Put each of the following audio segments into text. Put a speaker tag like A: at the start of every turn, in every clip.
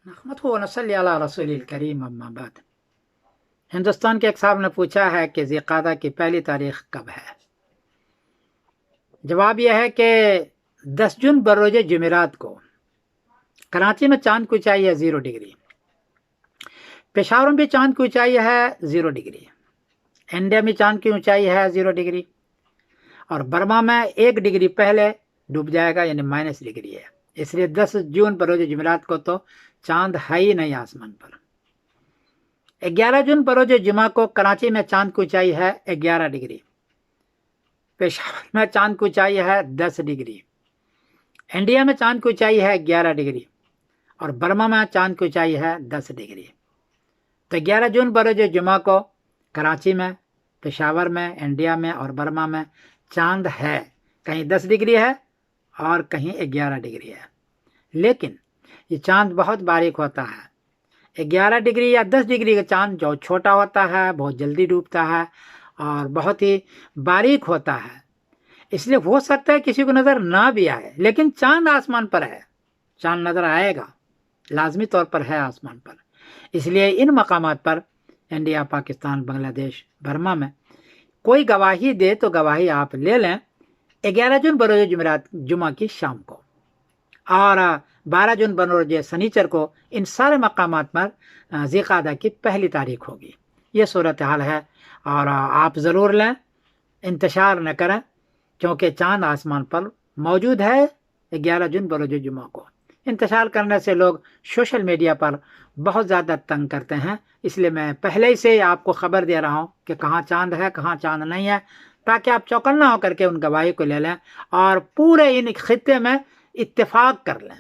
A: نحمده ونصلی علی رسول الکریم اما بعد۔ ہندوستان کے ایک صاحب نے پوچھا ہے کہ ذی قعدہ کی پہلی تاریخ کب ہے؟ جواب یہ ہے کہ 10 جون بروز جمعرات کو کراچی میں چاند کی اونچائی ہے 0 ڈگری، پشاور میں بھی چاند کی اونچائی ہے 0 ڈگری، انڈیا میں چاند کی اونچائی ہے 0 ڈگری، اور برما میں 1 ڈگری پہلے ڈوب جائے گا، یعنی مائنس ڈگری ہے۔ اس لیے 10 جون بروز جمعرات کو تو چاند ہے ہی نہیں آسمان پر۔ 11 جون بروز جمعہ کو کراچی میں چاند کی اونچائی ہے 11 ڈگری، پشاور میں چاند کی اونچائی ہے 10 ڈگری، انڈیا میں چاند کی اونچائی ہے 11 ڈگری، اور برما میں چاند کی اونچائی ہے 10 ڈگری۔ تو 11 جون بروز جمعہ کو کراچی میں، پشاور میں، انڈیا میں اور برما میں چاند ہے، کہیں 10 ڈگری ہے اور کہیں 11 ڈگری ہے، لیکن یہ چاند بہت باریک ہوتا ہے۔ 11 ڈگری یا 10 ڈگری کا چاند جو چھوٹا ہوتا ہے، بہت جلدی ڈوبتا ہے اور بہت ہی باریک ہوتا ہے، اس لیے ہو سکتا ہے کسی کو نظر نہ بھی آئے، لیکن چاند آسمان پر ہے، چاند نظر آئے گا، لازمی طور پر ہے آسمان پر۔ اس لیے ان مقامات پر انڈیا، پاکستان، بنگلہ دیش، برما میں کوئی گواہی دے تو گواہی آپ لے لیں 11 جون بروز جمعہ کی شام کو، اور 12 جون بروز سنیچر کو ان سارے مقامات پر ذی قعدہ کی پہلی تاریخ ہوگی۔ یہ صورتحال ہے، اور آپ ضرور لیں، انتشار نہ کریں، کیونکہ چاند آسمان پر موجود ہے 11 جون بروز جمعہ کو۔ انتشار کرنے سے لوگ سوشل میڈیا پر بہت زیادہ تنگ کرتے ہیں، اس لیے میں پہلے ہی سے آپ کو خبر دے رہا ہوں کہ کہاں چاند ہے، کہاں چاند نہیں ہے، تاکہ آپ چوکنا ہو کر کے ان گواہی کو لے لیں اور پورے ان خطے میں اتفاق کر لیں،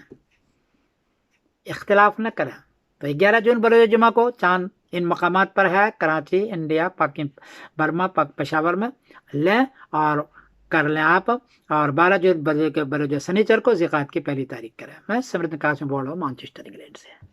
A: اختلاف نہ کریں۔ تو 11 جون بروز جمعہ کو چاند ان مقامات پر ہے، کراچی، انڈیا، برما، پشاور میں لیں اور کر لیں آپ، اور 12 جون بروز سنیچر کو ذی قعدہ کی پہلی تاریخ کریں۔ میں سمرت قاسم بول رہا ہوں مانچسٹر انگلینڈ سے۔